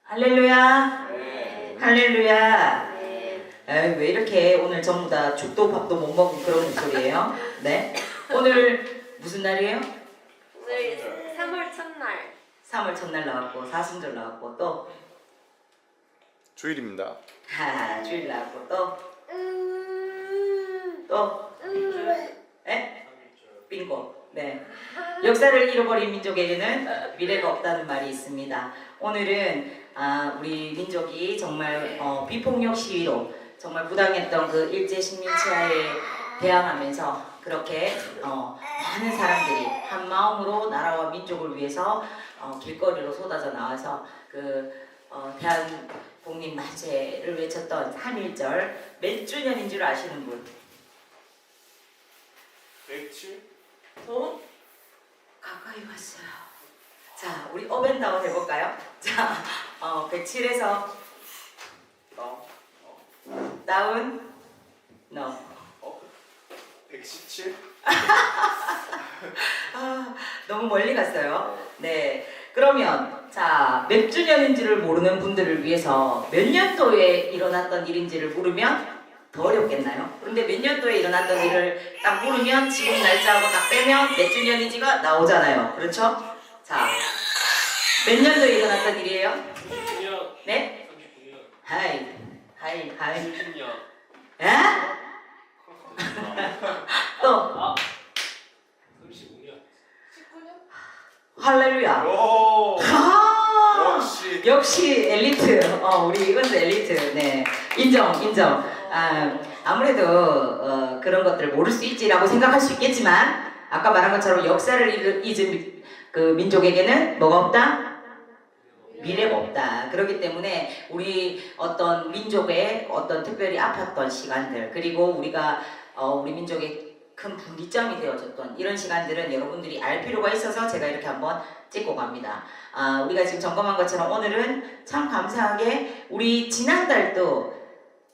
할렐루야. 네. 할렐루야. 네. 에이, 왜 이렇게 오늘 전부 다 죽도 밥도 못 먹은 그런 목소리예요? 네. 오늘 무슨 날이에요? 오늘 3월 첫날. 3월 첫날 나왔고 사순절 나왔고 또 주일입니다. 주일 나왔고 또 에? 빙고. 네. 역사를 잃어버린 민족에게는 미래가 없다는 말이 있습니다. 오늘은 우리 민족이 정말 비폭력 시위로 정말 부당했던 그 일제 식민 치하에 대항하면서 그렇게 많은 사람들이 한 마음으로 나라와 민족을 위해서 길거리로 쏟아져 나와서 그 대한독립 만세를 외쳤던 3.1절 몇 주년인 줄 아시는 분? 107? 가까이 왔어요. 자, 우리 어벤다운 해볼까요? 자, 107에서 다운, no. 117? 너무 멀리 갔어요. 네, 그러면 자, 몇 주년인지를 모르는 분들을 위해서 몇 년도에 일어났던 일인지를 물으면 더 어렵겠나요? 근데 몇 년도에 일어났던 일을 딱 물으면 지금 날짜하고 딱 빼면 몇 주년인지가 나오잖아요. 그렇죠? 자, 몇 년도에 일어났던 일이에요? 39년. 네? 39년. 하이. 30년. 에? 또 35년. 할렐루야. 오! 아, 역시 엘리트. 우리 이건도 엘리트. 네, 인정. 아무래도 그런 것들을 모를 수 있지라고 생각할 수 있겠지만 아까 말한 것처럼 역사를 잊은 그 민족에게는 뭐가 없다? 미래가 없다. 그렇기 때문에 우리 어떤 민족의 어떤 특별히 아팠던 시간들 그리고 우리가 우리 민족의 큰 분기점이 되어졌던 이런 시간들은 여러분들이 알 필요가 있어서 제가 이렇게 한번 찍고 갑니다. 우리가 지금 점검한 것처럼 오늘은 참 감사하게 우리 지난달도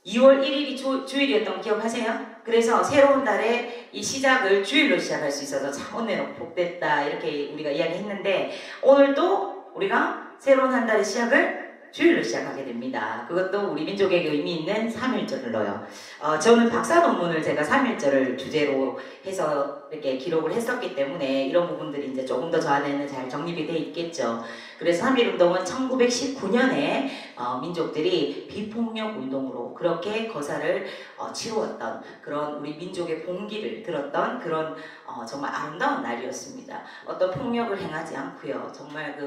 2월 1일이 주일이었던 거 기억하세요? 그래서 새로운 달에 이 시작을 주일로 시작할 수 있어서 참 오늘 복됐다 이렇게 우리가 이야기했는데 오늘도 우리가 새로운 한 달의 시작을 주일로 시작하게 됩니다. 그것도 우리 민족에게 의미 있는 3.1절을 넣어요. 저는 박사 논문을 제가 3.1절을 주제로 해서 이렇게 기록을 했었기 때문에 이런 부분들이 이제 조금 더 저 안에는 잘 정립이 돼 있겠죠. 그래서 3.1 운동은 1919년에 민족들이 비폭력 운동으로 그렇게 거사를 치루었던 그런 우리 민족의 봉기를 들었던 그런 정말 아름다운 날이었습니다. 어떤 폭력을 행하지 않고요. 정말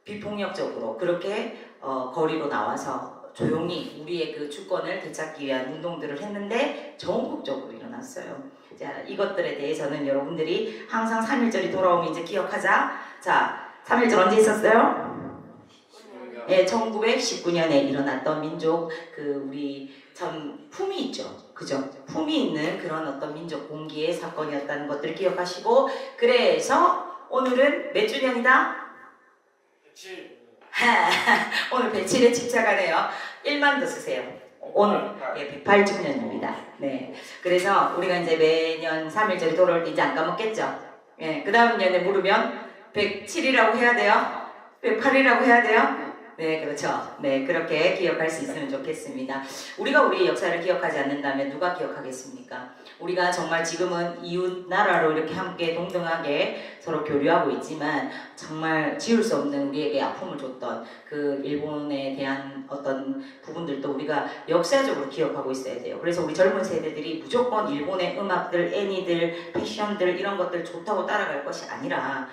비폭력적으로 그렇게 거리로 나와서 조용히 우리의 그 주권을 되찾기 위한 운동들을 했는데 전국적으로 일어났어요. 자, 이것들에 대해서는 여러분들이 항상 3.1절이 돌아오면 이제 기억하자. 자, 3.1절 언제 있었어요? 예, 1919년에 일어났던 민족 우리 전 품이 있죠. 그죠? 품이 있는 그런 어떤 민족 공기의 사건이었다는 것들을 기억하시고 그래서 오늘은 몇 주년이다? 107. 오늘 107에 집착하네요. 1만 더 쓰세요. 오늘 108주년입니다. 네. 그래서 우리가 이제 매년 3.1절이 돌아올 때 이제 안 까먹겠죠? 예. 그 다음 년에 물으면 107이라고 해야 돼요? 108이라고 해야 돼요? 네, 그렇죠. 네, 그렇게 기억할 수 있으면 좋겠습니다. 우리가 우리의 역사를 기억하지 않는다면 누가 기억하겠습니까? 우리가 정말 지금은 이웃 나라로 이렇게 함께 동등하게 서로 교류하고 있지만 정말 지울 수 없는 우리에게 아픔을 줬던 그 일본에 대한 어떤 부분들도 우리가 역사적으로 기억하고 있어야 돼요. 그래서 우리 젊은 세대들이 무조건 일본의 음악들, 애니들, 패션들 이런 것들 좋다고 따라갈 것이 아니라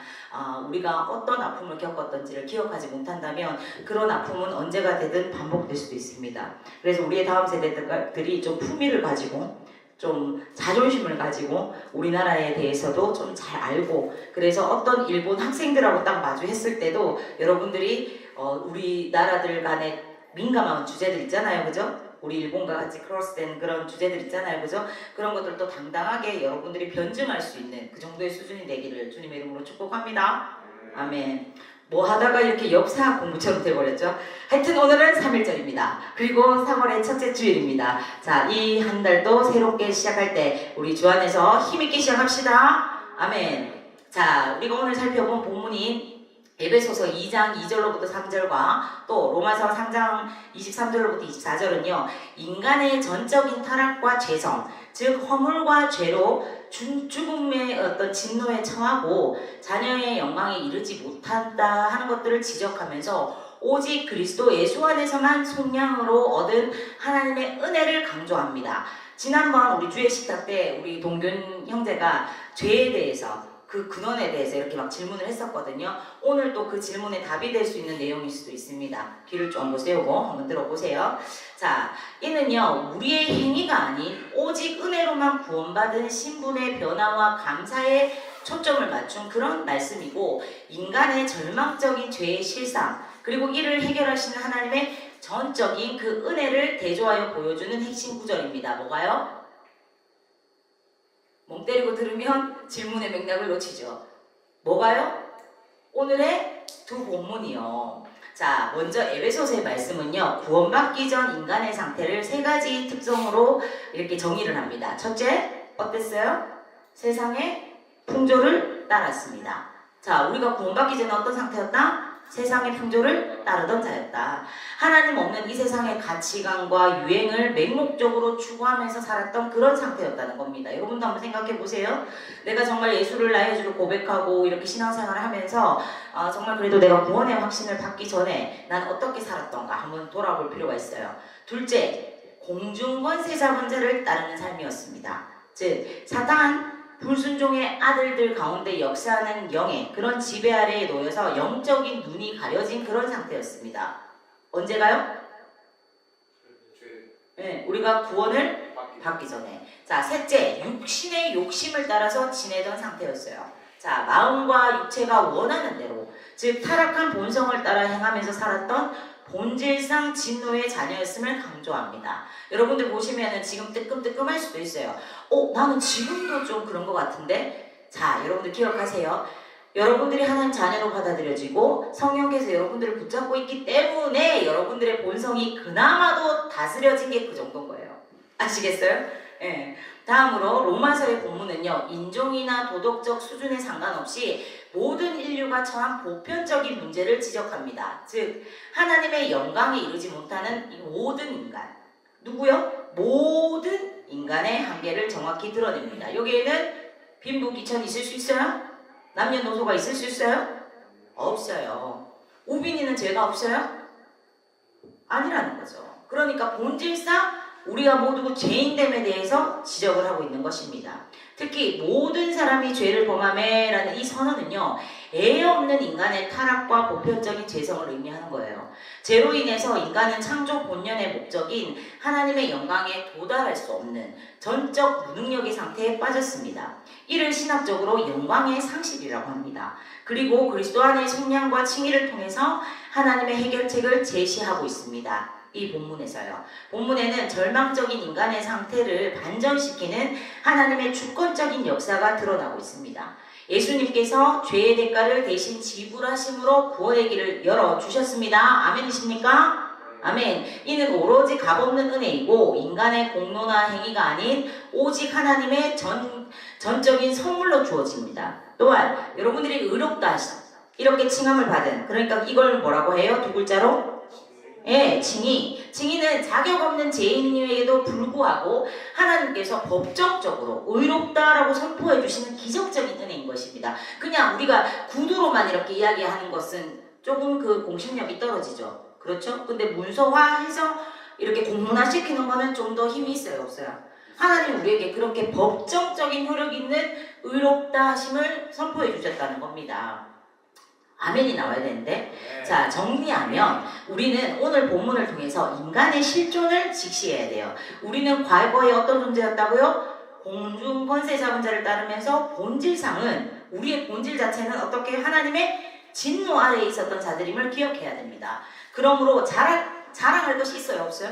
우리가 어떤 아픔을 겪었던지를 기억하지 못한다면 그런 아픔은 언제가 되든 반복될 수도 있습니다. 그래서 우리의 다음 세대들이 좀 품위를 가지고 좀 자존심을 가지고 우리나라에 대해서도 좀 잘 알고 그래서 어떤 일본 학생들하고 딱 마주했을 때도 여러분들이 우리나라들 간에 민감한 주제들 있잖아요. 그죠? 우리 일본과 같이 크로스된 그런 주제들 있잖아요. 그죠? 그런 것들도 당당하게 여러분들이 변증할 수 있는 그 정도의 수준이 되기를 주님의 이름으로 축복합니다. 아멘. 뭐 하다가 이렇게 역사 공부처럼 돼버렸죠? 하여튼 오늘은 3.1절입니다. 그리고 3월의 첫째 주일입니다. 자, 이 한 달도 새롭게 시작할 때 우리 주 안에서 힘있게 시작합시다. 아멘. 자, 우리가 오늘 살펴본 본문인 에베소서 2장 2절로부터 3절과 또 로마서 3장 23절로부터 24절은요. 인간의 전적인 타락과 죄성, 즉 허물과 죄로 죽음의 어떤 진노에 처하고 자녀의 영광에 이르지 못한다 하는 것들을 지적하면서 오직 그리스도 예수 안에서만 속량으로 얻은 하나님의 은혜를 강조합니다. 지난번 우리 주의 식탁 때 우리 동균 형제가 죄에 대해서 그 근원에 대해서 이렇게 막 질문을 했었거든요. 오늘 또 그 질문에 답이 될 수 있는 내용일 수도 있습니다. 귀를 좀 세우고 한번 들어보세요. 자, 이는요 우리의 행위가 아닌 오직 은혜로만 구원받은 신분의 변화와 감사에 초점을 맞춘 그런 말씀이고, 인간의 절망적인 죄의 실상 그리고 이를 해결하시는 하나님의 전적인 그 은혜를 대조하여 보여주는 핵심 구절입니다. 뭐가요? 멍 때리고 들으면 질문의 맥락을 놓치죠. 뭐가요? 오늘의 두 본문이요. 자, 먼저 에베소서의 말씀은요. 구원받기 전 인간의 상태를 세 가지 특성으로 이렇게 정의를 합니다. 첫째, 어땠어요? 세상의 풍조를 따랐습니다. 자, 우리가 구원받기 전에 어떤 상태였다? 세상의 풍조를 따르던 자였다. 하나님 없는 이 세상의 가치관과 유행을 맹목적으로 추구하면서 살았던 그런 상태였다는 겁니다. 여러분도 한번 생각해 보세요. 내가 정말 예수를 나의 주로 고백하고 이렇게 신앙생활을 하면서 정말 그래도 내가 구원의 확신을 받기 전에 난 어떻게 살았던가 한번 돌아볼 필요가 있어요. 둘째, 공중권세 잡은 자를 따르는 삶이었습니다. 즉 사단 불순종의 아들들 가운데 역사하는 영의 그런 지배 아래에 놓여서 영적인 눈이 가려진 그런 상태였습니다. 언제가요? 네, 우리가 구원을 받기 전에. 자, 셋째, 육신의 욕심을 따라서 지내던 상태였어요. 자, 마음과 육체가 원하는 대로, 즉 타락한 본성을 따라 행하면서 살았던 본질상 진노의 자녀였음을 강조합니다. 여러분들 보시면은 지금 뜨끔뜨끔할 수도 있어요. 나는 지금도 좀 그런 것 같은데? 자, 여러분들 기억하세요. 여러분들이 하나님 자녀로 받아들여지고 성령께서 여러분들을 붙잡고 있기 때문에 여러분들의 본성이 그나마도 다스려진 게 그 정도인 거예요. 아시겠어요? 예. 다음으로 로마서의 본문은요. 인종이나 도덕적 수준에 상관없이 모든 인류가 처한 보편적인 문제를 지적합니다. 즉 하나님의 영광에 이르지 못하는 이 모든 인간. 누구요? 모든 인간의 한계를 정확히 드러냅니다. 여기에는 빈부귀천 있을 수 있어요? 남녀노소가 있을 수 있어요? 없어요. 우빈이는 죄가 없어요? 아니라는 거죠. 그러니까 본질상 우리가 모두 죄인됨에 대해서 지적을 하고 있는 것입니다. 특히 모든 사람이 죄를 범함에라는 이 선언은요. 애 없는 인간의 타락과 보편적인 죄성을 의미하는 거예요. 죄로 인해서 인간은 창조 본연의 목적인 하나님의 영광에 도달할 수 없는 전적 무능력의 상태에 빠졌습니다. 이를 신학적으로 영광의 상실이라고 합니다. 그리고 그리스도 안의 속량과 칭의를 통해서 하나님의 해결책을 제시하고 있습니다. 이 본문에서요. 본문에는 절망적인 인간의 상태를 반전시키는 하나님의 주권적인 역사가 드러나고 있습니다. 예수님께서 죄의 대가를 대신 지불하심으로 구원의 길을 열어주셨습니다. 아멘이십니까? 아멘. 이는 오로지 값없는 은혜이고 인간의 공로나 행위가 아닌 오직 하나님의 전적인 선물로 주어집니다. 또한 여러분들이 의롭다 하신 이렇게 칭함을 받은, 그러니까 이걸 뭐라고 해요? 두 글자로? 예, 칭의. 칭의는 자격 없는 죄인에게도 불구하고 하나님께서 법정적으로 의롭다라고 선포해 주시는 기적적인 은혜인 것입니다. 그냥 우리가 구두로만 이렇게 이야기하는 것은 조금 그 공신력이 떨어지죠. 그렇죠? 근데 문서화해서 이렇게 공문화시키는 거는 좀 더 힘이 있어요, 없어요? 하나님 우리에게 그렇게 법정적인 효력 있는 의롭다 하심을 선포해 주셨다는 겁니다. 아멘이 나와야 되는데, 자, 정리하면 우리는 오늘 본문을 통해서 인간의 실존을 직시해야 돼요. 우리는 과거에 어떤 존재였다고요? 공중 권세 잡은 자를 따르면서 본질상은, 우리의 본질 자체는 어떻게 하나님의 진노 아래에 있었던 자들임을 기억해야 됩니다. 그러므로 자랑할 것이 있어요, 없어요?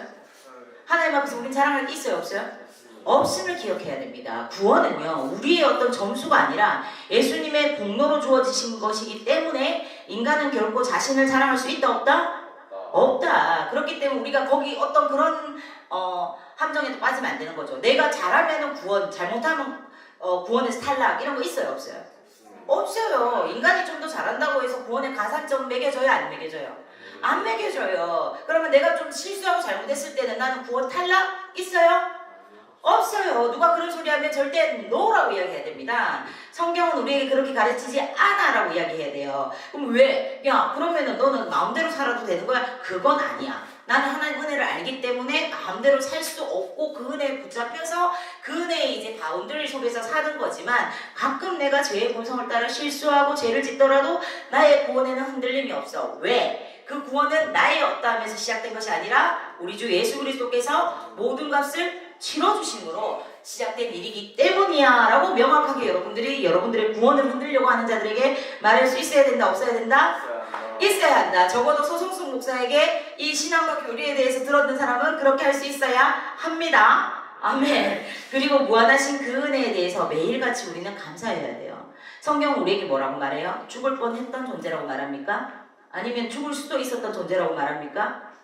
하나님 앞에서 우린 자랑할 게 있어요, 없어요? 없음을 기억해야 됩니다. 구원은요, 우리의 어떤 점수가 아니라 예수님의 공로로 주어지신 것이기 때문에 인간은 결코 자신을 자랑할 수 있다, 없다? 없다. 그렇기 때문에 우리가 거기 어떤 그런 함정에도 빠지면 안 되는 거죠. 내가 잘하면 구원, 잘못하면 구원에서 탈락, 이런 거 있어요, 없어요? 없어요. 인간이 좀 더 잘한다고 해서 구원의 가산점 매겨줘요? 안 매겨줘요? 안 매겨줘요. 그러면 내가 좀 실수하고 잘못했을 때는 나는 구원 탈락? 있어요? 없어요. 누가 그런 소리 하면 절대 노라고 이야기해야 됩니다. 성경은 우리에게 그렇게 가르치지 않아라고 이야기해야 돼요. 그럼 왜? 야, 그러면은 너는 마음대로 살아도 되는 거야? 그건 아니야. 나는 하나님 은혜를 알기 때문에 마음대로 살 수 없고 그 은혜에 붙잡혀서 그 은혜의 이제 바운더리 속에서 사는 거지만 가끔 내가 죄의 본성을 따라 실수하고 죄를 짓더라도 나의 구원에는 흔들림이 없어. 왜? 그 구원은 나의 어떠함에서 시작된 것이 아니라 우리 주 예수 그리스도께서 모든 값을 치러주심으로 시작된 일이기 때문이야 라고 명확하게 여러분들의 구원을 흔들려고 하는 자들에게 말할 수 있어야 된다, 없어야 된다? 있어야 한다. 적어도 소송숙 목사에게 이 신앙과 교리에 대해서 들었던 사람은 그렇게 할 수 있어야 합니다. 아멘. 그리고 무한하신 그 은혜에 대해서 매일같이 우리는 감사해야 돼요. 성경은 우리에게 뭐라고 말해요? 죽을 뻔했던 존재라고 말합니까? 아니면 죽을 수도 있었던 존재라고 말합니까?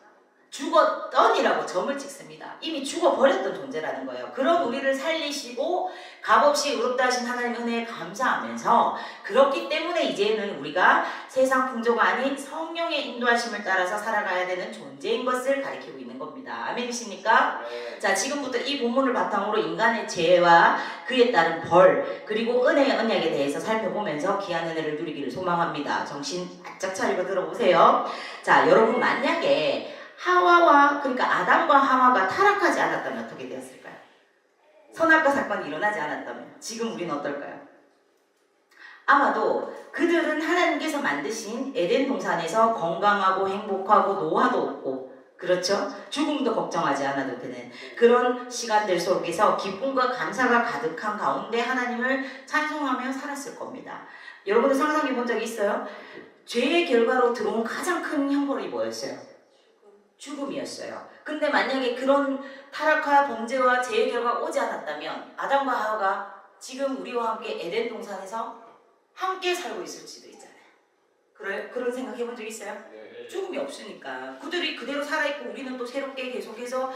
죽었던이라고 점을 찍습니다. 이미 죽어버렸던 존재라는 거예요. 그런 우리를 살리시고 값없이 의롭다 하신 하나님의 은혜에 감사하면서 그렇기 때문에 이제는 우리가 세상 풍조가 아닌 성령의 인도하심을 따라서 살아가야 되는 존재인 것을 가리키고 있는 겁니다. 아멘이십니까? 자, 지금부터 이 본문을 바탕으로 인간의 죄와 그에 따른 벌 그리고 은혜의 언약에 대해서 살펴보면서 귀한 은혜를 누리기를 소망합니다. 정신 바짝 차리고 들어보세요. 자, 여러분 만약에 하와와 그러니까 아담과 하와가 타락하지 않았다면 어떻게 되었을까요? 선악과 사건이 일어나지 않았다면 지금 우리는 어떨까요? 아마도 그들은 하나님께서 만드신 에덴 동산에서 건강하고 행복하고 노화도 없고 그렇죠? 죽음도 걱정하지 않아도 되는 그런 시간들 속에서 기쁨과 감사가 가득한 가운데 하나님을 찬송하며 살았을 겁니다. 여러분들 상상해 본 적이 있어요? 죄의 결과로 들어온 가장 큰 형벌이 뭐였어요? 죽음이었어요. 근데 만약에 그런 타락과 범죄와 죄의 결과가 오지 않았다면 아담과 하와가 지금 우리와 함께 에덴 동산에서 함께 살고 있을지도 있잖아요. 그래요? 그런 생각 해본 적 있어요? 죽음이 없으니까 그들이 그대로 살아있고 우리는 또 새롭게 계속해서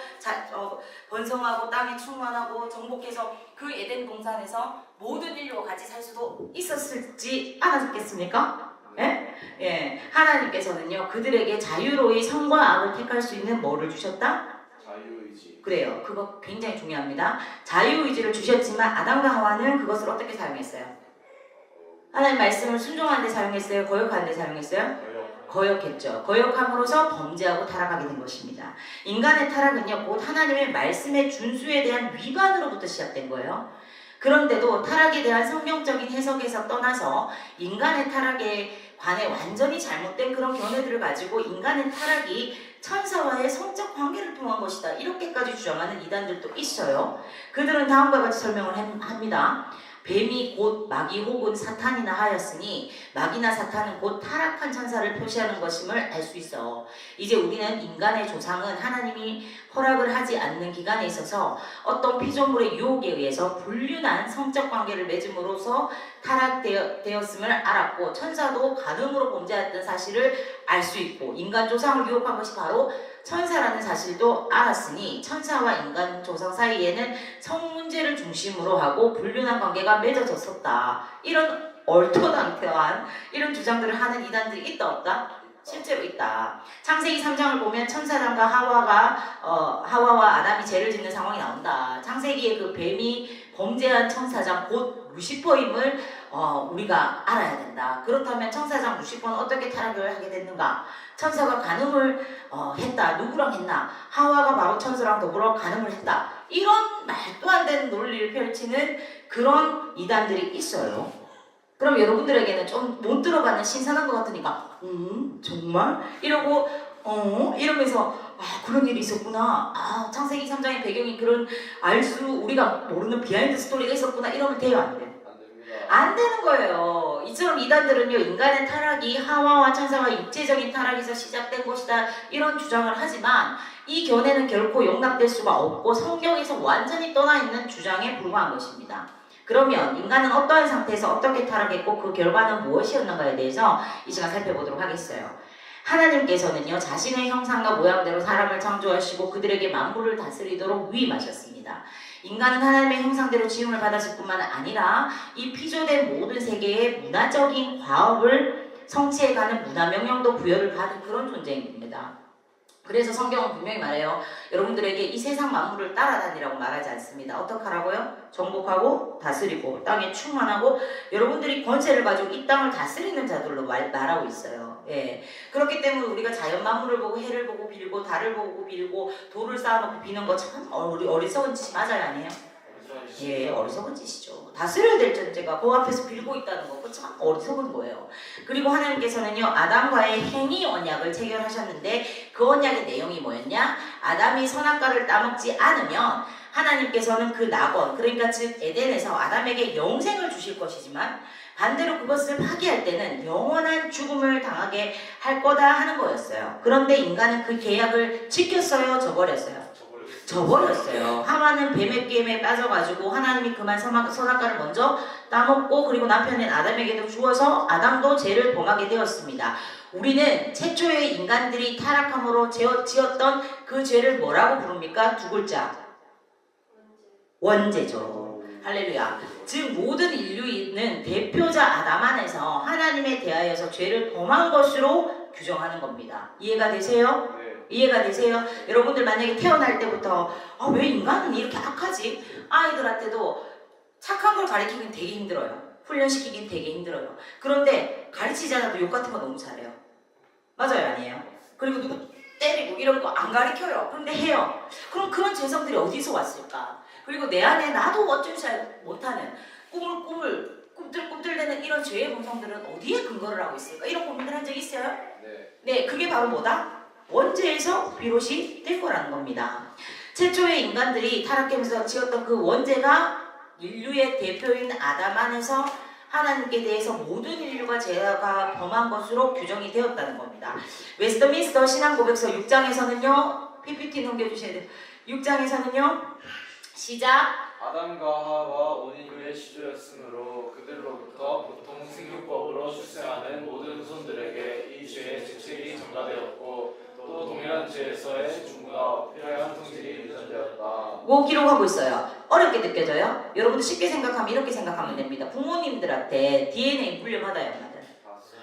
번성하고 땅에 충만하고 정복해서 그 에덴 동산에서 모든 인류와 같이 살 수도 있었을지 않았겠습니까? 예? 예. 하나님께서는요 그들에게 자유로이 선과 악을 택할 수 있는 뭐를 주셨다? 자유의지. 그래요. 그거 굉장히 중요합니다. 자유의지를 주셨지만 아담과 하와는 그것을 어떻게 사용했어요? 하나님 말씀을 순종하는 데 사용했어요? 거역하는 데 사용했어요? 거역했죠. 거역함으로써 범죄하고 타락하게 된 것입니다. 인간의 타락은요 곧 하나님의 말씀의 준수에 대한 위반으로부터 시작된 거예요. 그런데도 타락에 대한 성경적인 해석에서 떠나서 인간의 타락에 관해 완전히 잘못된 그런 견해들을 가지고 인간의 타락이 천사와의 성적 관계를 통한 것이다. 이렇게까지 주장하는 이단들도 있어요. 그들은 다음과 같이 설명을 합니다. 뱀이 곧 마귀 혹은 사탄이나 하였으니 마귀나 사탄은 곧 타락한 천사를 표시하는 것임을 알 수 있어. 이제 우리는 인간의 조상은 하나님이 허락을 하지 않는 기간에 있어서 어떤 피조물의 유혹에 의해서 불륜한 성적 관계를 맺음으로써 타락되었음을 알았고 천사도 간음으로 범죄했던 사실을 알 수 있고 인간 조상을 유혹한 것이 바로 천사라는 사실도 알았으니 천사와 인간 조상 사이에는 성 문제를 중심으로 하고 불륜한 관계가 맺어졌었다. 이런 얼토당토한 이런 주장들을 하는 이단들이 있다 없다? 실제로 있다. 창세기 3장을 보면 천사장과 하와와 아담이 죄를 짓는 상황이 나온다. 창세기에 그 뱀이 범죄한 천사장 곧 루시퍼임을 우리가 알아야 된다. 그렇다면 천사장 루시퍼는 어떻게 타락을 하게 됐는가? 천사가 간음을 했다. 누구랑 했나? 하와가 바로 천사랑 더불어 간음을 했다. 이런 말도 안 되는 논리를 펼치는 그런 이단들이 있어요. 그럼 여러분들에게는 좀 못 들어가는 신선한 것 같으니까 정말? 이러고 이러면서 그런 일이 있었구나. 창세기 3장의 배경이 그런 우리가 모르는 비하인드 스토리가 있었구나. 이러면 돼요? 안 돼요? 안 되는 거예요. 이처럼 이단들은요 인간의 타락이 하와와 천사가 육체적인 타락에서 시작된 것이다 이런 주장을 하지만 이 견해는 결코 용납될 수가 없고 성경에서 완전히 떠나 있는 주장에 불과한 것입니다. 그러면 인간은 어떠한 상태에서 어떻게 타락했고 그 결과는 무엇이었는가에 대해서 이 시간 살펴보도록 하겠어요. 하나님께서는요 자신의 형상과 모양대로 사람을 창조하시고 그들에게 만물을 다스리도록 위임하셨습니다. 인간은 하나님의 형상대로 지음을 받았을 뿐만 아니라 이 피조된 모든 세계의 문화적인 과업을 성취해가는 문화 명령도 부여를 받은 그런 존재입니다. 그래서 성경은 분명히 말해요. 여러분들에게 이 세상 만물을 따라다니라고 말하지 않습니다. 어떻게 하라고요? 정복하고 다스리고 땅에 충만하고 여러분들이 권세를 가지고 이 땅을 다스리는 자들로 말하고 있어요. 예. 그렇기 때문에 우리가 자연 만물을 보고 해를 보고 빌고 달을 보고 빌고 돌을 쌓아놓고 비는 거 참 어리석은 짓이 맞아요, 아니에요? 예, 어리석은 짓이죠. 다스려야 될 존재가 그 앞에서 빌고 있다는 거, 그거 참 어리석은 거예요. 그리고 하나님께서는요, 아담과의 행위 언약을 체결하셨는데 그 언약의 내용이 뭐였냐? 아담이 선악과를 따먹지 않으면 하나님께서는 그 낙원, 그러니까 즉 에덴에서 아담에게 영생을 주실 것이지만 반대로 그것을 파기할 때는 영원한 죽음을 당하게 할 거다 하는 거였어요. 그런데 인간은 그 계약을 지켰어요, 저버렸어요? 저버렸어요. 하와는 뱀의 게임에 빠져가지고 하나님이 그만 선악과를 먼저 따먹고 그리고 남편인 아담에게도 주어서 아담도 죄를 범하게 되었습니다. 우리는 최초의 인간들이 타락함으로 지었던 그 죄를 뭐라고 부릅니까? 두 글자. 원죄죠. 할렐루야. 즉 모든 인류는 대표자 아담 안에서 하나님에 대하여서 죄를 범한 것으로 규정하는 겁니다. 이해가 되세요? 네. 이해가 되세요? 여러분들 만약에 태어날 때부터 왜 인간은 이렇게 악하지? 아이들한테도 착한 걸 가르치긴 되게 힘들어요. 훈련시키긴 되게 힘들어요. 그런데 가르치지 않아도 욕 같은 거 너무 잘해요. 맞아요, 아니에요? 그리고 누구 때리고 이런 거 안 가르쳐요. 그런데 해요. 그럼 그런 죄성들이 어디서 왔을까? 그리고 내 안에 나도 어쩔 줄 못하는 꿈틀꿈틀대는 이런 죄의 본성들은 어디에 근거를 하고 있을까? 이런 고민을 한 적 있어요? 네. 네, 그게 바로 뭐다? 원죄에서 비롯이 될 거라는 겁니다. 최초의 인간들이 타락하면서 지었던 그 원죄가 인류의 대표인 아담 안에서 하나님께 대해서 모든 인류가 죄가 범한 것으로 규정이 되었다는 겁니다. 웨스트민스터 신앙고백서 6장에서는요, PPT 넘겨주셔야 돼요. 6장에서는요, 시작. 아담과 하와 원인류의 시조였으므로 그들로부터 보통 생육법으로 출생하는 모든 후손들에게 이 죄의 직책이 전가되었고 또 동일한 죄에서의 중과 필요한 성질이 유전되었다. 뭐 기록하고 있어요. 어렵게 느껴져요? 여러분들 쉽게 생각하면 이렇게 생각하면 됩니다. 부모님들한테 DNA 물려받아요.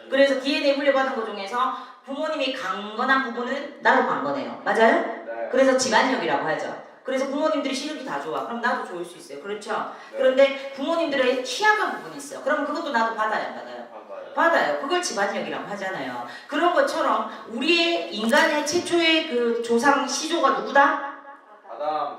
그래서 DNA 물려받은 것 중에서 부모님이 강건한 부분은 나도 강건해요. 맞아요? 네. 그래서 집안력이라고 하죠. 그래서 부모님들이 시력이 다 좋아. 그럼 나도 좋을 수 있어요. 그렇죠? 네. 그런데 부모님들의 취약한 부분이 있어요. 그럼 그것도 나도 받아요, 안 받아요? 받아요. 그걸 집안력이라고 하잖아요. 그런 것처럼 우리의 인간의 최초의 그 조상 시조가 누구다?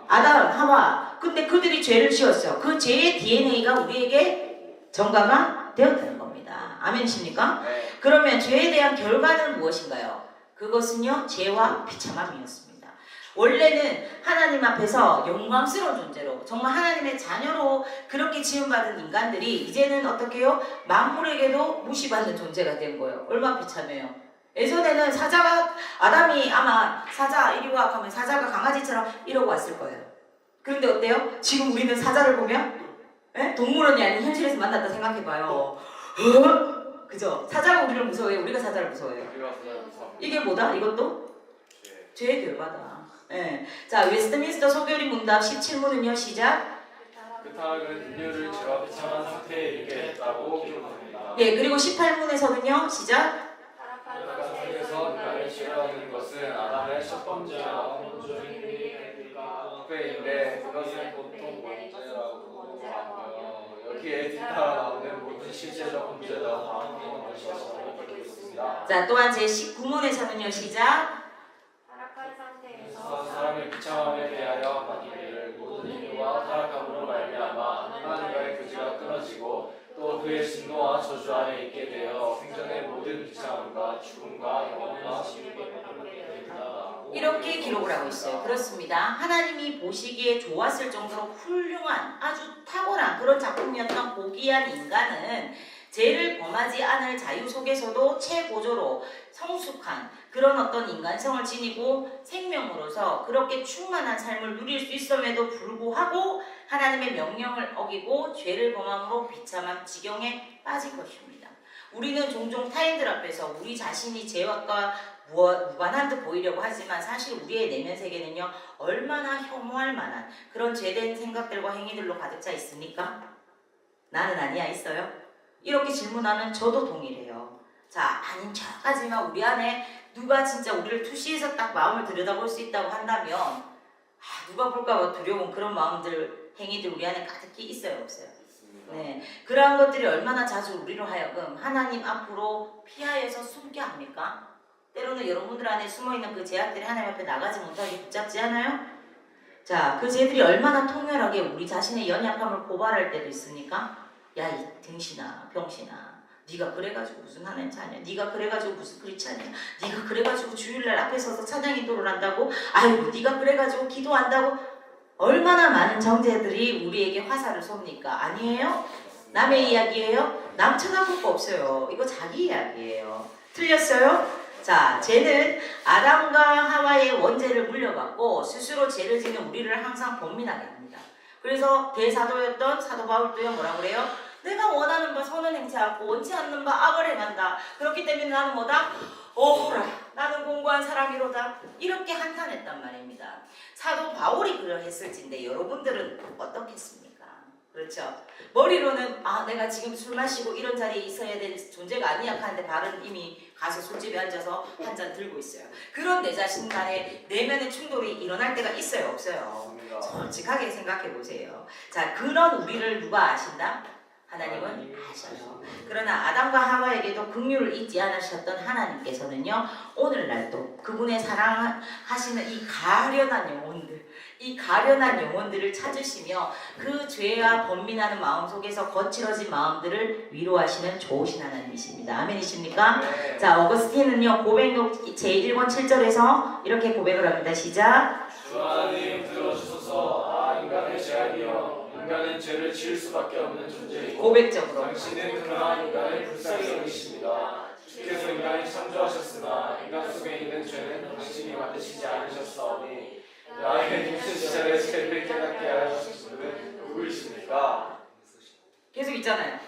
아담, 하와. 근데 그들이 죄를 지었어요. 그 죄의 DNA가 우리에게 전가가 되었다는 겁니다. 아멘이십니까? 네. 그러면 죄에 대한 결과는 무엇인가요? 그것은요, 죄와 비참함이었습니다. 원래는 하나님 앞에서 영광스러운 존재로 정말 하나님의 자녀로 그렇게 지음받은 인간들이 이제는 어떻게 해요? 만물에게도 무시받는 존재가 된 거예요. 얼마나 비참해요. 예전에는 사자가 아담이 아마 사자 이리 와 하면 사자가 강아지처럼 이러고 왔을 거예요. 그런데 어때요? 지금 우리는 사자를 보면 동물원이 아닌 현실에서 만났다 생각해봐요. 그죠? 사자가 우리를 무서워해요. 우리가 사자를 무서워해요. 이게 뭐다? 이것도 죄의 결과다. 예. 자, 웨스트민스터 소교리 문답 17문은요, 시작. 그 타락은 인류를 죄와 비참한 상태에 이르게 했다고 기록합니다. 예, 그리고 18문에서는요, 시작. 타락한 상태에서 인간을 싫어하는 것은 아담의 첫 번째와 후회인데 그것은 보통 원죄라고 하며 여기에 뒤따라 나오는 모든 실제적 문제다 다 포함한 것이라고 밝히고 있습니다. 자, 또한 제 19문에서는요, 시작. 타락한 상태에서 사람의 비참함에 대하여 받기를 모든 인류와 타락함으로 말미암아 하나님과의 교제가 끊어지고 또 그의 진노와 저주 아래 있게 되어 생전의 모든 비참함과 죽음과 영원한 심판을 받게 됩니다. 이렇게 기록을 하고 있어요. 그렇습니다. 하나님이 보시기에 좋았을 정도로 훌륭한 아주 탁월한 그런 작품이었던 고귀한 인간은 죄를 범하지 않을 자유 속에서도 최고조로 성숙한 그런 어떤 인간성을 지니고 생명으로서 그렇게 충만한 삶을 누릴 수 있음에도 불구하고 하나님의 명령을 어기고 죄를 범함으로 비참한 지경에 빠질 것입니다. 우리는 종종 타인들 앞에서 우리 자신이 죄악과 무관한 듯 보이려고 하지만 사실 우리의 내면 세계는요 얼마나 혐오할 만한 그런 죄된 생각들과 행위들로 가득 차 있습니까? 나는 아니야 있어요? 이렇게 질문하면 저도 동일해요. 자 아닌 척하지만 우리 안에 누가 진짜 우리를 투시해서 딱 마음을 들여다볼 수 있다고 한다면 누가 볼까 봐 두려운 그런 마음들 행위들 우리 안에 가득히 있어요 없어요? 네, 그러한 것들이 얼마나 자주 우리로 하여금 하나님 앞으로 피하여서 숨게 합니까? 때로는 여러분들 안에 숨어있는 그 죄악들이 하나님 앞에 나가지 못하게 붙잡지 않아요? 자, 그 죄들이 얼마나 통렬하게 우리 자신의 연약함을 고발할 때도 있습니까? 야, 이 등신아, 병신아, 네가 그래가지고 무슨 하나님 자냐? 네가 그래가지고 무슨 크리스찬이야? 네가 그래가지고 주일날 앞에 서서 찬양 기도를 한다고? 아이고, 네가 그래가지고 기도한다고? 얼마나 많은 정죄들이 우리에게 화살을 쏩니까? 아니에요? 남의 이야기예요? 남 쳐다볼 거 없어요. 이거 자기 이야기예요. 틀렸어요? 자, 죄는 아담과 하와의 원죄를 물려받고 스스로 죄를 지는 우리를 항상 범민하게 합니다. 그래서 대사도였던 사도 바울도요 뭐라 그래요? 내가 원하는 바 선을 행치하고 원치 않는 바 악을 행한다. 그렇기 때문에 나는 뭐다? 오호라 나는 공고한 사람이로다. 이렇게 한탄했단 말입니다. 사도 바울이 그러했을진데 여러분들은 어떻겠습니까? 그렇죠? 머리로는 내가 지금 술 마시고 이런 자리에 있어야 될 존재가 아니야 하는데 발은 이미 가서 술집에 앉아서 한 잔 들고 있어요. 그런 내 자신 간에 내면의 충돌이 일어날 때가 있어요 없어요? 솔직하게 생각해 보세요. 자, 그런 우리를 누가 아신다? 하나님은 아셔요. 그러나 아담과 하와에게도 긍휼을 잊지 않으셨던 하나님께서는요 오늘날도 그분의 사랑하시는 이 가련한 영혼들을 찾으시며 그 죄와 번민하는 마음 속에서 거칠어진 마음들을 위로하시는 좋으신 하나님이십니다. 아멘이십니까? 네. 자, 어거스틴은요 고백록 제1권 7절에서 이렇게 고백을 합니다. 시작. 주 하나님 들어주소서. 인간의 죄악이여 인간은 죄를 지을 수밖에 없는 존재이고 고백적으로 당신은 그러한 인간을 불쌍히 여기십니다. 주께서 인간을 창조하셨으나 인간 속에 있는 죄는 당신이 만드시지 않으셨사오니 나의 힘든 시절에 죄를 깨닫게 하신 분은 누구이십니까? 계속 있잖아요.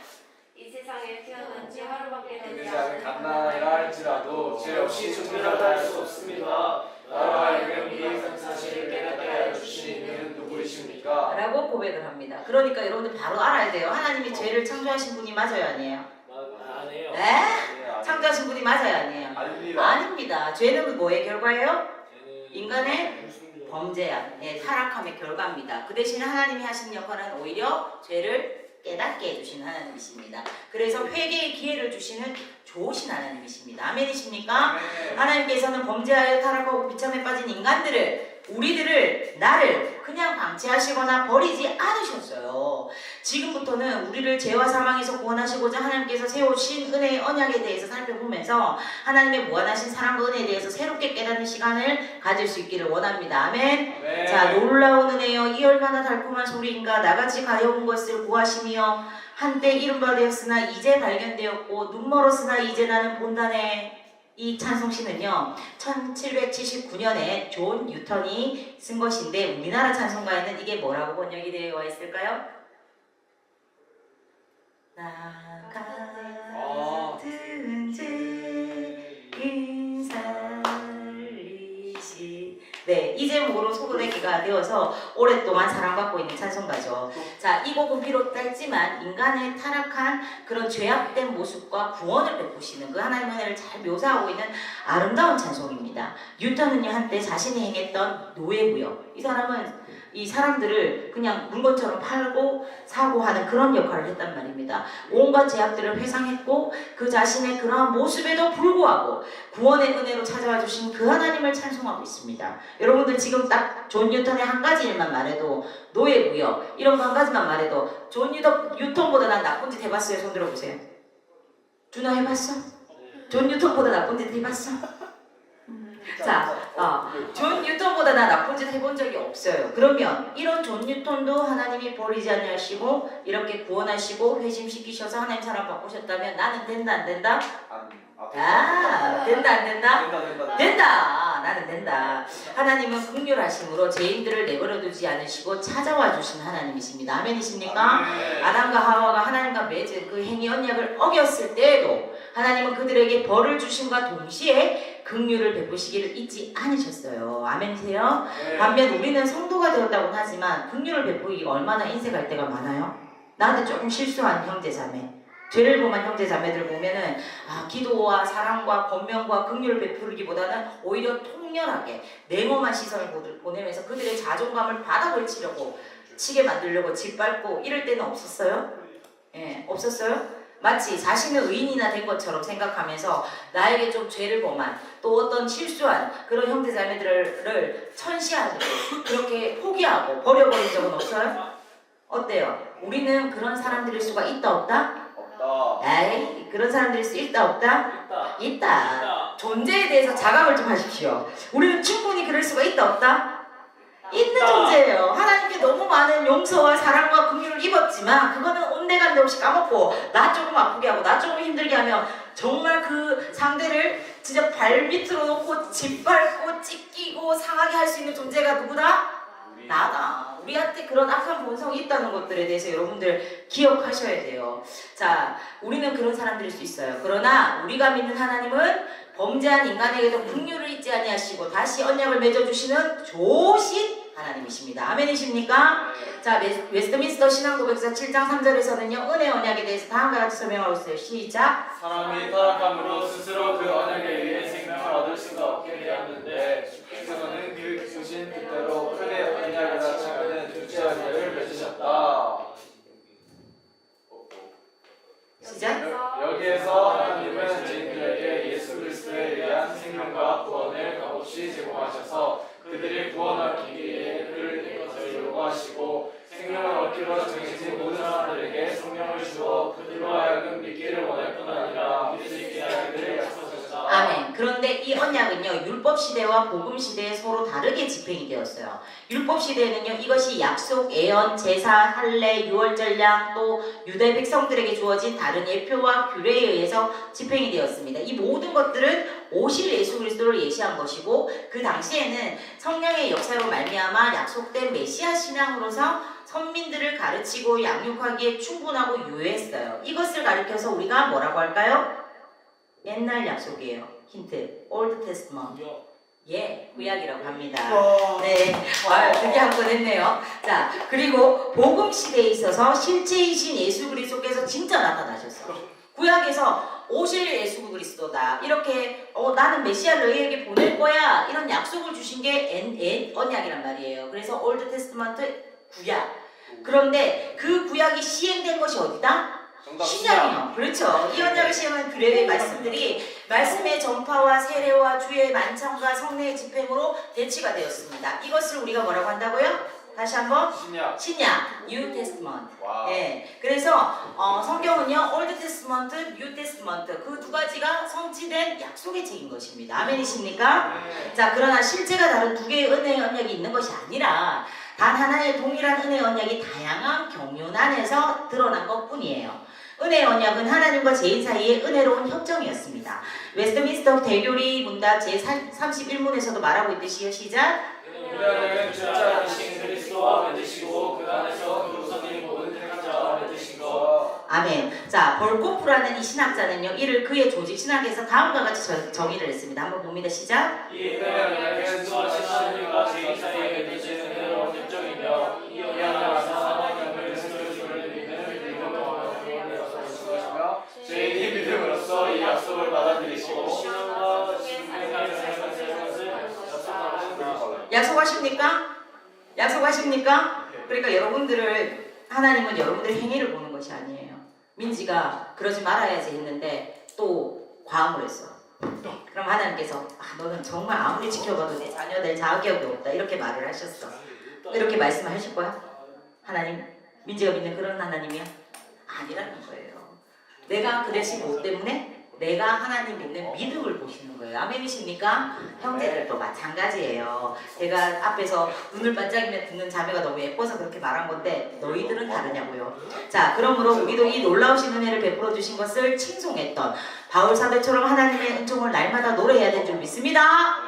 이 세상에 태어난 지 하루밖에 되지 되지 않은 않은 갓난아이라 할지라도 죄 없이 존재하다 할 수 없습니다. 나로 하여금 이 사실을 깨닫게 하여 주신 이는 누구이십니까? 라고 고백을 합니다. 그러니까 여러분들 바로 알아야 돼요. 하나님이 죄를 창조하신 분이 맞아요 아니에요? 안 해요. 네? 창조하신 분이 맞아요 아니에요? 아닙니다. 아닙니다. 죄는 뭐의 결과예요? 쟤는 인간의 무슨 범죄야. 타락함의 결과입니다. 그 대신 하나님이 하신 역할은 오히려 죄를 깨닫게 해주신 하나님이십니다. 그래서 회개의 기회를 주시는 좋으신 하나님이십니다. 아멘이십니까? 네. 하나님께서는 범죄하여 타락하고 비참에 빠진 인간들을 우리들을 나를 그냥 방치하시거나 버리지 않으셨어요. 지금부터는 우리를 죄와 사망에서 구원하시고자 하나님께서 세우신 은혜의 언약에 대해서 살펴보면서 하나님의 무한하신 사랑과 은혜에 대해서 새롭게 깨닫는 시간을 가질 수 있기를 원합니다. 아멘. 네. 자, 놀라운 은혜여 이 얼마나 달콤한 소리인가. 나같이 가여운 것을 구하시며 한때 이른바 되었으나 이제 발견되었고 눈 멀었으나 이제 나는 본다네. 이 찬송시는요 1779년에 존 뉴턴이 쓴 것인데 우리나라 찬송가에는 이게 뭐라고 번역이 되어 있을까요? 나 같은 죄인 살리시. 네, 이 제목으로 소개가 되어서 오랫동안 사랑받고 있는 찬송가죠. 자, 이 곡은 비록 짧지만 인간의 타락한 그런 죄악된 모습과 구원을 베푸시는 그 하나님의 은혜를 잘 묘사하고 있는 아름다운 찬송입니다. 뉴턴은요 한때 자신이 행했던 노예무역, 이 사람은 이 사람들을 그냥 물건처럼 팔고 사고 하는 그런 역할을 했단 말입니다. 온갖 죄악들을 회상했고 그 자신의 그러한 모습에도 불구하고 구원의 은혜로 찾아와 주신 그 하나님을 찬송하고 있습니다. 여러분들 지금 딱 존 뉴턴의 한 가지 일만 말해도 노예무역 이런 거 한 가지만 말해도 존 뉴턴보다 난 나쁜 짓 해봤어요? 손 들어보세요. 준아 해봤어? 존 뉴턴보다 나쁜 짓 해봤어? 자, 존 뉴턴보다 나 나쁜 짓 해본 적이 없어요. 그러면 이런 존 뉴턴도 하나님이 버리지 않으시고 이렇게 구원하시고 회심시키셔서 하나님 사랑 바꾸셨다면 나는 된다 안 된다? 된다 안 된다? 된다. 나는 된다. 하나님은 긍휼하심으로 죄인들을 내버려두지 않으시고 찾아와 주신 하나님이십니다. 아멘이십니까? 아담과 하와가 하나님과 맺은 그 행위 언약을 어겼을 때에도 하나님은 그들에게 벌을 주심과 동시에 긍휼을 베푸시기를 잊지 않으셨어요. 아멘이세요? 네. 반면 우리는 성도가 되었다고는 하지만 긍휼을 베푸기가 얼마나 인색할 때가 많아요. 나한테 조금 실수한 형제자매, 죄를 범한 형제자매들 보면은 기도와 사랑과 권면과 긍휼을 베푸기보다는 오히려 통렬하게 냉엄한 시선을 보내면서 그들의 자존감을 바닥을 치게 만들려고 짓밟고 이럴 때는 없었어요? 예, 없었어요? 마치 자신은 의인이나 된 것처럼 생각하면서 나에게 좀 죄를 범한 또 어떤 실수한 그런 형제자매들을 천시하고 그렇게 포기하고 버려버린 적은 없어요? 어때요? 우리는 그런 사람들일 수가 있다 없다? 없다. 에이, 그런 사람들일 수 있다 없다? 있다. 있다. 존재에 대해서 자각을 좀 하십시오. 우리는 충분히 그럴 수가 있다 없다? 있는 존재예요. 하나님께 너무 많은 용서와 사랑과 긍휼을 입었지만 그거는 온데간데 없이 까먹고 나 조금 아프게 하고 나 조금 힘들게 하면 정말 그 상대를 진짜 발 밑으로 놓고 짓밟고 찢기고 상하게 할 수 있는 존재가 누구다? 나다. 우리한테 그런 악한 본성이 있다는 것들에 대해서 여러분들 기억하셔야 돼요. 자, 우리는 그런 사람들일 수 있어요. 그러나 우리가 믿는 하나님은 범죄한 인간에게도 긍휼을 잊지 아니하시고 다시 언약을 맺어주시는 좋으신 하나님이십니다. 아멘이십니까? 자, 웨스트민스터 신앙고백서 7장 3절에서는요 은혜 언약에 대해서 다음과 같이 설명하고 있어요. 시작. 사람이 타락함으로 스스로 그 언약에 의해 생명을 얻을 수가 없게 되었는데 주께서는 그 주신 뜻대로 크게 언약을 다짐하는 둘째 언약을 맺으셨다. 시작. 여기에서 하나님은 죄인들에게 예수 그리스도에 의한 생명과 구원을 값없이 제공하셔서 그들이 구원 얻기에 그를 것을 요구하시고 생명을 얻기로 정해진 모든 사람들에게 성령을 주어 그들로 하여금 믿기를 원할 뿐 아니라 믿을 수 있게 하기를 약속하셨다. 아멘. 그런데 이 언약은요 율법 시대와 복음 시대에 서로 다르게 집행이 되었어요. 율법 시대에는요 이것이 약속, 예언, 제사, 할례, 유월절량 또 유대 백성들에게 주어진 다른 예표와 규례에 의해서 집행이 되었습니다. 이 모든 것들은 오실 예수 그리스도를 예시한 것이고 그 당시에는 성령의 역사로 말미암아 약속된 메시아 신앙으로서 선민들을 가르치고 양육하기에 충분하고 유효했어요. 이것을 가리켜서 우리가 뭐라고 할까요? 옛날 약속이에요. 힌트. Old Testament. 예, 구약이라고 합니다. 네, 드디어 한 번 했네요. 자, 그리고 복음 시대에 있어서 실체이신 예수 그리스도께서 진짜 나타나셨어요. 구약에서 오실 예수 그리스도다. 이렇게 나는 메시아를 너희에게 보낼 거야. 이런 약속을 주신 게 언약이란 말이에요. 그래서 올드 테스트먼트 구약. 그런데 그 구약이 시행된 것이 어디다? 신약이요. 그렇죠. 이 언약을 시행한 규례의 말씀들이 말씀의 전파와 세례와 주의 만찬과 성례의 집행으로 대치가 되었습니다. 이것을 우리가 뭐라고 한다고요? 다시 한번 신약, New Testament. 예, 그래서 성경은요, Old Testament, New Testament 그 두 가지가 성취된 약속의 책인 것입니다. 아멘이십니까? 자, 그러나 실제가 다른 두 개의 은혜의 언약이 있는 것이 아니라 단 하나의 동일한 은혜의 언약이 다양한 경륜 안에서 드러난 것뿐이에요. 은혜의 언약은 하나님과 죄인 사이의 은혜로운 협정이었습니다. 웨스트민스터 대교리 문답 제31문에서도 말하고 있듯이요. 시작. 우리는 주자 되신 그리스도와 맺으시고 그 안에서 그로서는 모든 택한 자와 맺으신 것. 아멘. 자, 벌코프라는 이 신학자는요, 이를 그의 조직 신학에서 다음과 같이 정의를 했습니다. 한번 봅니다. 시작. 이 은혜는 그리스도하신 하나님과 죄인 사이에 맺으신 은혜로운 협정이며 이 언약에서 하나님을 스스로를 믿는 믿음으로 약속하시며 죄인이 믿음으로써 이 약속을 받아들이시고 신앙과 신앙의 삶을 약속하십니까? 약속하십니까? 그러니까 여러분들을 하나님은 여러분들의 행위를 보는 것이 아니에요. 민지가 그러지 말아야지 했는데 또 과음을 했어. 그럼 하나님께서 너는 정말 아무리 지켜봐도 내 자녀들 자격이 없다 이렇게 말을 하셨어. 이렇게 말씀하실 거야? 하나님? 민지가 믿는 그런 하나님이야? 아니라는 거예요. 내가 그 대신 뭐 때문에? 내가 하나님 믿는 믿음을 보시는 거예요. 아멘이십니까? 형제들도 마찬가지예요. 제가 앞에서 눈을 반짝이며 듣는 자매가 너무 예뻐서 그렇게 말한 건데 너희들은 다르냐고요. 자, 그러므로 우리도 이 놀라우신 은혜를 베풀어 주신 것을 칭송했던 바울 사도처럼 하나님의 은총을 날마다 노래해야 될 줄 믿습니다.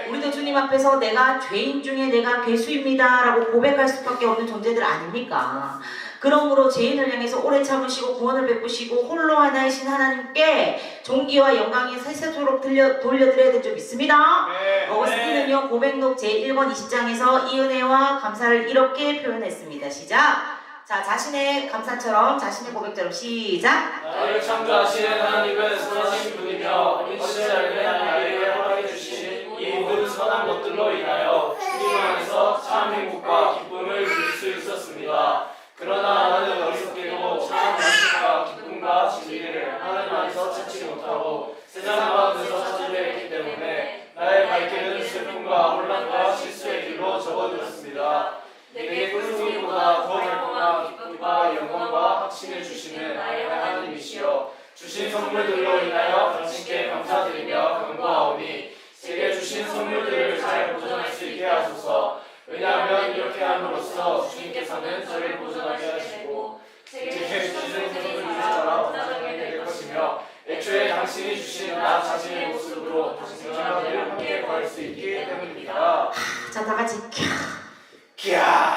우리도 주님 앞에서 내가 죄인 중에 내가 괴수입니다 라고 고백할 수밖에 없는 존재들 아닙니까? 그러므로 죄인을 향해서 오래 참으시고 구원을 베푸시고 홀로 하나이신 하나님께 존귀와 영광이 세세토록 돌려드려야 될 줄 믿습니다. 어거스틴은요 고백록 제1권 20장에서 이 은혜와 감사를 이렇게 표현했습니다. 시작. 자, 자신의 감사처럼 자신의 고백처럼 시작. 나를 창조하신 하나님은 선하신 분이며 어찌하여 나에게 허락해 주신 이 모든 선한 것들로 인하여 주님 안에서 참 행복과 기쁨을 누릴 수 있었습니다. 그러나 나는 어리석게도 참 만족과 기쁨과 진리를 하나님 안에서 찾지 못하고 세상 가운데서 찾으려 했기 때문에 나의 갈 길은 슬픔과 혼란과 실수의 길로 접어들었습니다. 내게 꿀송이보다 더 달콤한 기쁨과 영광과 확신을 주시는 나의 하나님이시여 주신 선물들로 인하여 당신께 감사드리며 간구하오니 제게 주신 선물들을 잘 보존할 수 있게 하소서. 왜냐하면 이렇게 함으로써 주님께서는 저를 보존하게 하시고 제게 주신 선물들을 따라 나가게 될 것이며 애초에 당신이 주신 나 자신의 모습으로 생각을 함께 구할 수 있기 때문입니다. 자, 다 같이 기야.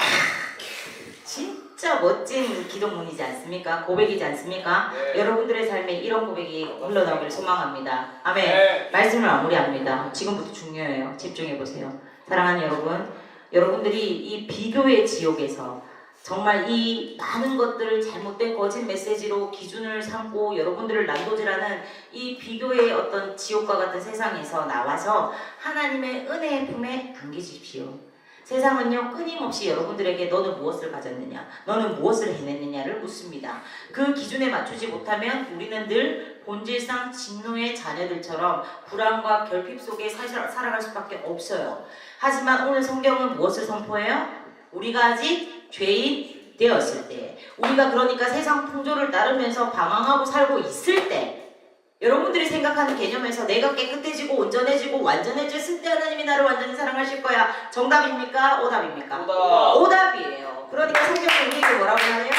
진짜 멋진 기도문이지 않습니까? 고백이지 않습니까? 네. 여러분들의 삶에 이런 고백이 흘러나오기를 소망합니다. 아멘. 네. 말씀을 마무리합니다. 지금부터 중요해요. 집중해 보세요. 사랑하는 여러분, 여러분들이 이 비교의 지옥에서 정말 이 많은 것들을 잘못된 거짓 메시지로 기준을 삼고 여러분들을 난도질하는 이 비교의 어떤 지옥과 같은 세상에서 나와서 하나님의 은혜의 품에 안기십시오. 세상은요 끊임없이 여러분들에게 너는 무엇을 가졌느냐, 너는 무엇을 해냈느냐를 묻습니다. 그 기준에 맞추지 못하면 우리는 늘 본질상 진노의 자녀들처럼 불안과 결핍 속에 살아갈 수밖에 없어요. 하지만 오늘 성경은 무엇을 선포해요? 우리가 아직 죄인 되었을 때, 우리가 그러니까 세상 풍조를 따르면서 방황하고 살고 있을 때, 여러분들이 생각하는 개념에서 내가 깨끗해지고 온전해지고 완전해졌을 때 하나님이 나를 완전히 사랑하실 거야. 정답입니까? 오답입니까? 오답이에요. 그러니까 성경은 우리에게 뭐라고 하네요?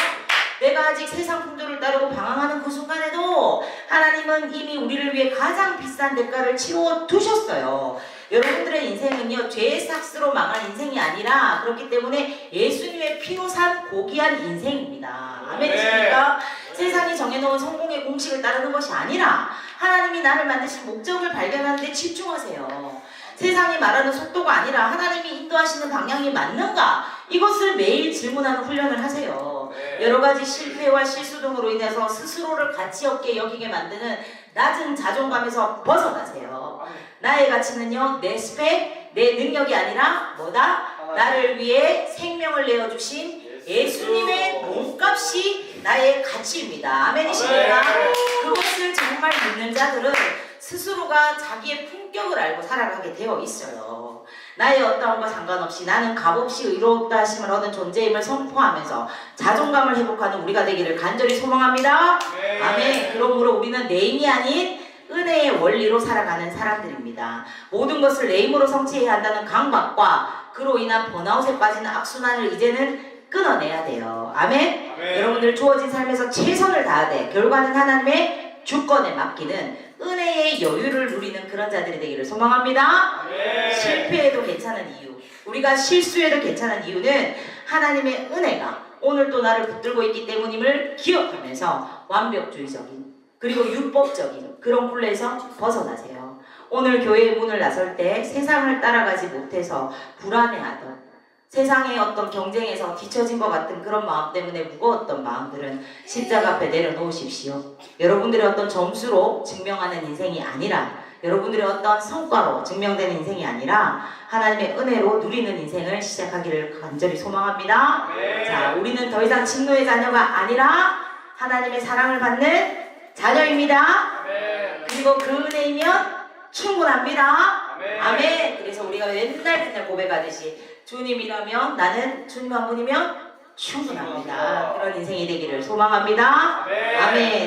내가 아직 세상 풍조를 따르고 방황하는 그 순간에도 하나님은 이미 우리를 위해 가장 비싼 대가를 치러 두셨어요. 여러분들의 인생은요 죄의 삭스로 망한 인생이 아니라 그렇기 때문에 예수님의 피로 산 고귀한 인생입니다. 아멘이십니까? 세상이 정해놓은 성공의 공식을 따르는 것이 아니라 하나님이 나를 만드신 목적을 발견하는 데 집중하세요. 세상이 말하는 속도가 아니라 하나님이 인도하시는 방향이 맞는가? 이것을 매일 질문하는 훈련을 하세요. 여러 가지 실패와 실수 등으로 인해서 스스로를 가치 없게 여기게 만드는 낮은 자존감에서 벗어나세요. 나의 가치는요 내 스펙, 내 능력이 아니라 뭐다? 나를 위해 생명을 내어주신 예수님의 몸값이 나의 가치입니다. 아멘이십니까? 그것을 정말 믿는 자들은 스스로가 자기의 품격을 알고 살아가게 되어 있어요. 나의 어떠함과 상관없이 나는 값없이 의롭다 하심을 얻은 존재임을 선포하면서 자존감을 회복하는 우리가 되기를 간절히 소망합니다. 아멘. 그러므로 우리는 내 힘이 아닌 은혜의 원리로 살아가는 사람들입니다. 모든 것을 내 힘으로 성취해야 한다는 강박과 그로 인한 번아웃에 빠지는 악순환을 이제는 끊어내야 돼요. 아멘. 여러분들 주어진 삶에서 최선을 다하되 결과는 하나님의 주권에 맡기는 은혜의 여유를 누리는 그런 자들이 되기를 소망합니다. 실패해도 괜찮은 이유, 우리가 실수해도 괜찮은 이유는 하나님의 은혜가 오늘 또 나를 붙들고 있기 때문임을 기억하면서 완벽주의적인 그리고 율법적인 그런 굴레에서 벗어나세요. 오늘 교회의 문을 나설 때 세상을 따라가지 못해서 불안해하던 세상의 어떤 경쟁에서 뒤처진 것 같은 그런 마음 때문에 무거웠던 마음들은 십자가 앞에 내려놓으십시오. 여러분들의 어떤 점수로 증명하는 인생이 아니라 여러분들의 어떤 성과로 증명되는 인생이 아니라 하나님의 은혜로 누리는 인생을 시작하기를 간절히 소망합니다. 자, 우리는 더 이상 진노의 자녀가 아니라 하나님의 사랑을 받는 자녀입니다. 그리고 그 은혜이면 충분합니다. 아멘. 그래서 우리가 맨날 고백하듯이 주님이라면 나는 주님 한 분이면 충분합니다. 그런 인생이 되기를 소망합니다. 아멘.